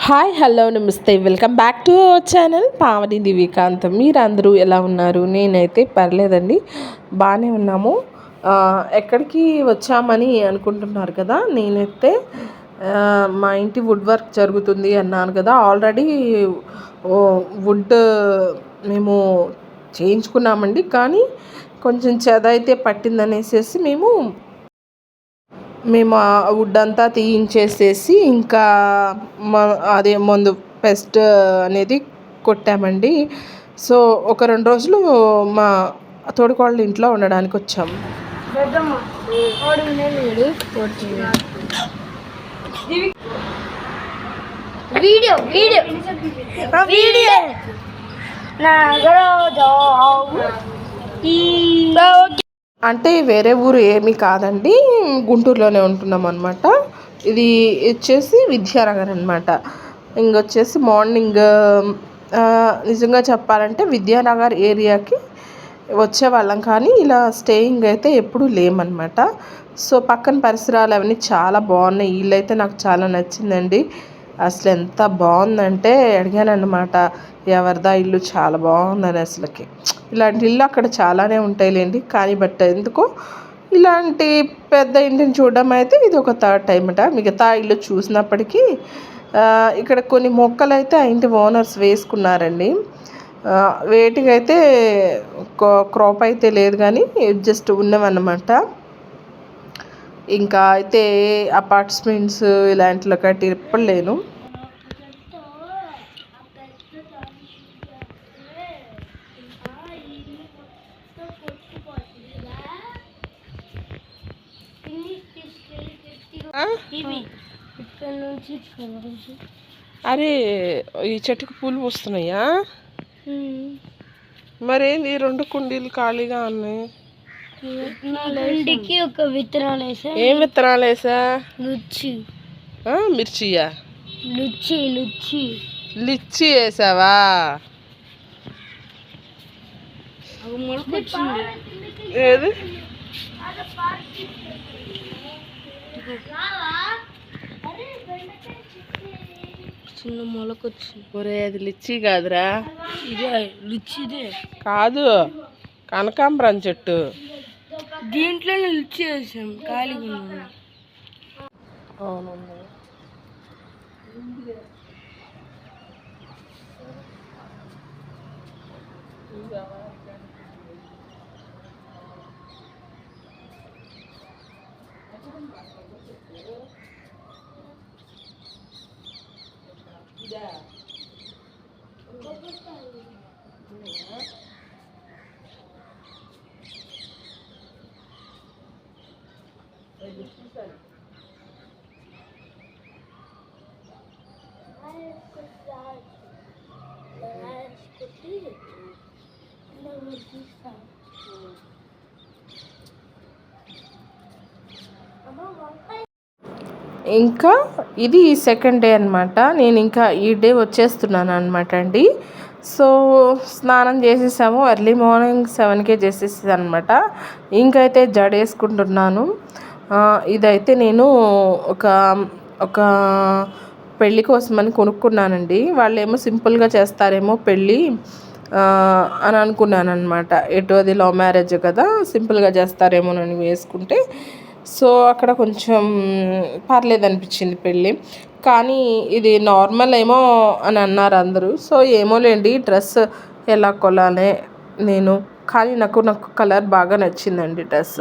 Hi hello నమస్తే welcome back to our channel Pavani Divikanth. మీరందరూ ఎలా ఉన్నారు? నేనైతే పర్లేదండి, బాగానే ఉన్నాము. ఎక్కడికి వచ్చామని అనుకుంటున్నారు కదా. నేనైతే మా ఇంటి వుడ్ వర్క్ జరుగుతుంది అన్నాను కదా. ఆల్రెడీ వుడ్ మేము చేయించుకున్నామండి, కానీ కొంచెం చెద అయితే పట్టిందనేసి మేము ఆ వుడ్ అంతా తీయించేసేసి ఇంకా అదే ముందు పెస్ట్ అనేది కొట్టామండి. సో ఒక 2 రోజులు మా తోడికోళ్ళ ఇంట్లో ఉండడానికి వచ్చాము. అంటే వేరే ఊరు ఏమీ కాదండి, గుంటూరులోనే ఉంటున్నాం అనమాట. ఇది వచ్చేసి విద్యానగర్ అనమాట. ఇంకొచ్చేసి మార్నింగ్ నిజంగా చెప్పాలంటే విద్యానగర్ ఏరియాకి వచ్చేవాళ్ళం, కానీ ఇలా స్టేయింగ్ అయితే ఎప్పుడూ లేమన్నమాట. సో పక్కన పరిసరాలు అవన్నీ చాలా బాగున్నాయి. ఇల్లు అయితే నాకు చాలా నచ్చిందండి. అసలు ఎంత బాగుందంటే అడిగాను అన్నమాట, ఎవరిదా ఇల్లు చాలా బాగుందని. అసలుకి ఇలాంటి ఇల్లు అక్కడ చాలానే ఉంటాయిలేండి, కానీ బట్ ఎందుకో ఇలాంటి పెద్ద ఇంటిని చూడడం అయితే ఇది ఒక థర్డ్ టైం అట. మిగతా ఇల్లు చూసినప్పటికీ ఇక్కడ కొన్ని మొక్కలు అయితే ఆ ఇంటి ఓనర్స్ వేసుకున్నారండి. వేటికైతే క్రాప్ అయితే లేదు, కానీ జస్ట్ ఉన్నవన్నమాట. ఇంకా అయితే అపార్ట్మెంట్స్ ఇలాంటిలో కట్టి ఎప్పుడు లేను. అరే ఈ చెట్టుకు పూలు పూస్తున్నాయా? మరేంది 2 కుండీలు ఖాళీగా ఉన్నాయి? ఒక విత్తనాలు వేసా. ఏం విత్తనాలు వేసా? లుచ్చి. మిర్చియా? లుచ్చి లిచ్చి వేసావా? ఏది చిన్న మొలకొచ్చింది. ఒరే అది లిచ్చి కాదురా. ఇదే లుచ్చిదే కాదు, కనకాంబరం చెట్టు. దీంట్లోనే లుచ్చి వేసాం ఖాళీగా. అవునండి. ఇంకా ఇది సెకండ్ డే అనమాట. నేను ఇంకా ఈ డే వచ్చేస్తున్నాను అనమాట అండి. సో స్నానం చేసేసాము, ఎర్లీ మార్నింగ్ 7కే చేసేసాను అనమాట. ఇంకైతే జడేసుకుంటున్నాను. ఇదైతే నేను ఒక పెళ్ళి కోసమని కొనుక్కున్నానండి. వాళ్ళేమో సింపుల్గా చేస్తారేమో పెళ్ళి అని అనుకున్నాను అనమాట. ఎటు అది లవ్ మ్యారేజ్ కదా, సింపుల్గా చేస్తారేమోనని వేసుకుంటే, సో అక్కడ కొంచెం పర్లేదు అనిపించింది పెళ్ళి. కానీ ఇది నార్మల్ ఏమో అని అన్నారు అందరూ. సో ఏమోలేండి, డ్రెస్ ఎలా కొనాలే నేను, కానీ నాకు కలర్ బాగా నచ్చిందండి డ్రెస్.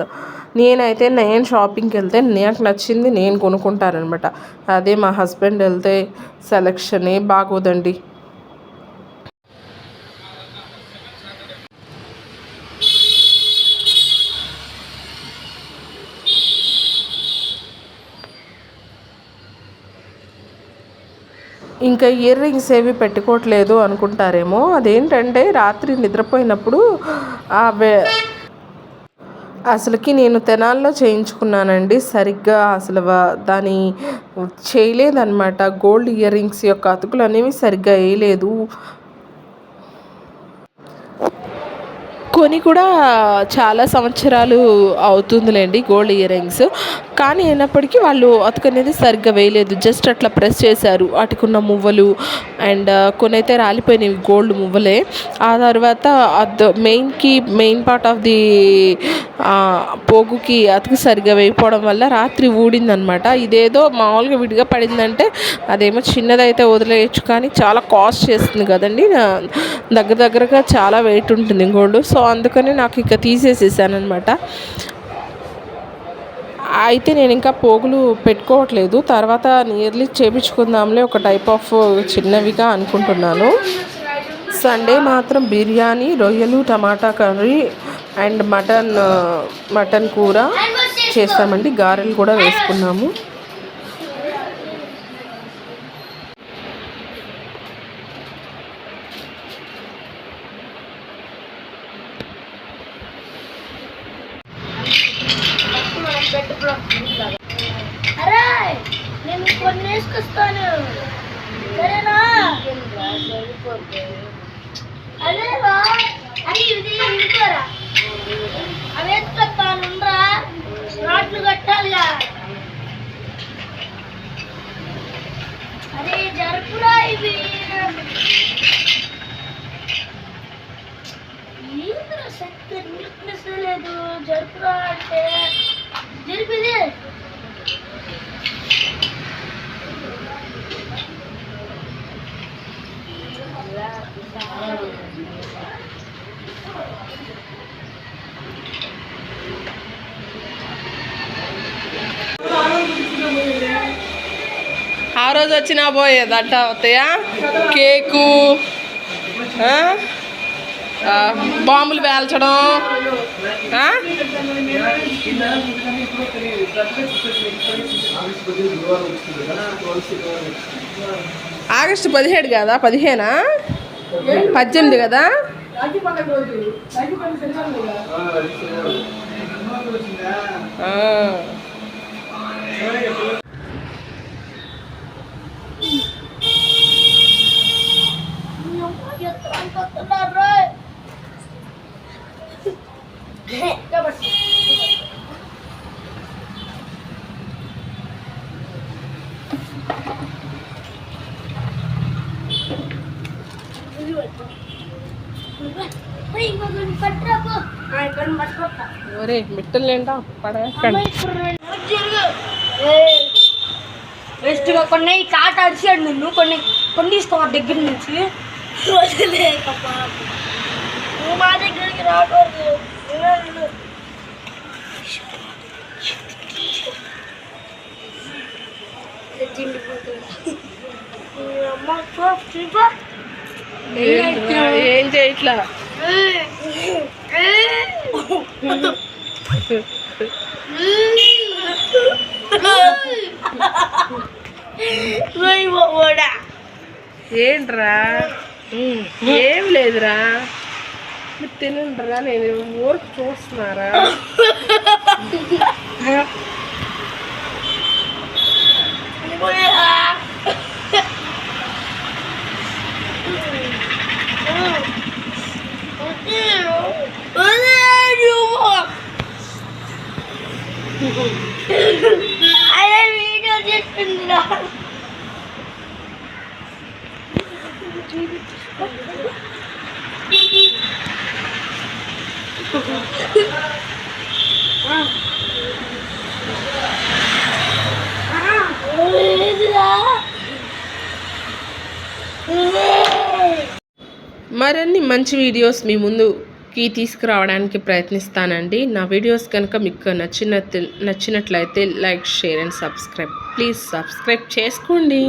నేను షాపింగ్కి వెళ్తే నాకు నచ్చింది నేను కొనుక్కుంటానమాట. అదే మా హస్బెండ్ వెళ్తే సెలక్షనే బాగోదండి. ఇంకా ఇయర్ రింగ్స్ ఏవి పెట్టుకోవట్లేదు అనుకుంటారేమో. అదేంటంటే రాత్రి నిద్రపోయినప్పుడు అసలుకి నేను తెనాల్లో చేయించుకున్నానండి. సరిగ్గా అసలు దాని చేయలేదన్నమాట. గోల్డ్ ఇయర్ రింగ్స్ యొక్క అతుకులు అనేవి సరిగ్గా వేయలేదు. కొని కూడా చాలా సంవత్సరాలు అవుతుందిలేండి గోల్డ్ ఇయర్ రింగ్స్. కానీ అయినప్పటికీ వాళ్ళు అతుకనేది సరిగ్గా వేయలేదు, జస్ట్ అట్లా ప్రెస్ చేశారు వాటికున్న మువ్వలు. అండ్ కొన్ని అయితే రాలిపోయినవి గోల్డ్ మువ్వలే. ఆ తర్వాత మెయిన్ పార్ట్ ఆఫ్ ది పోగుకి అతుకు సరిగ్గా వేయకపోవడం వల్ల రాత్రి ఊడిందనమాట. ఇదేదో మామూలుగా విడిగా పడిందంటే అదేమో చిన్నదైతే వదిలేయచ్చు, కానీ చాలా కాస్ట్ చేస్తుంది కదండి, దగ్గరగా చాలా వెయిట్ ఉంటుంది గోల్డ్. సో అందుకని నాకు ఇక తీసేసేసాను అనమాట. అయితే నేను ఇంకా పోగులు పెట్టుకోవట్లేదు, తర్వాత నియర్లీ చేపించుకుందాంలే ఒక టైప్ ఆఫ్ చిన్నవిగా అనుకుంటున్నాను. సండే మాత్రం బిర్యానీ, రొయ్యలు, టమాటా కర్రీ అండ్ మటన్ కూర చేస్తామండి. గారెలు కూడా వేసుకున్నాము. అరే నేను కొన్ని వేసుకొస్తాను, సరేనా? అదే అని ఇది ఇంకోరా అవి వేసుకొస్తానురా, రాట్లు కట్టాలిగా. అరే జరుపురా, ఇవి శక్తి నీట్నెస్ లేదు, జరుపురా అంటే జరిపింది. ఆ రోజు వచ్చినా పోయేదట అవుతాయా, కేకు, బాంబులు పేల్చడం. ఆగస్టు 17 కదా, 15 18 కదా. ఒరే మిట్టలేంటా పడకండి. వేస్ట్గా కొన్ని కాట అడిచాడు నిన్ను, కొన్ని తీసుకోవాలి దగ్గర నుంచి. నువ్వు మా దగ్గరికి రాకూడదు. ఏం చేయట్లా. ఏంట్రా, ఏం లేదురా, మీరు తినండిరా, నేను ఊరికి చూస్తున్నారా. అదే వీడియో చేస్తుందిరా. మరిన్ని మంచి వీడియోస్ మీ ముందుకి తీసుకురావడానికి ప్రయత్నిస్తానండి. నా వీడియోస్ కనుక మీకు నచ్చినట్లయితే like, share and subscribe. Please subscribe చేసుకోండి.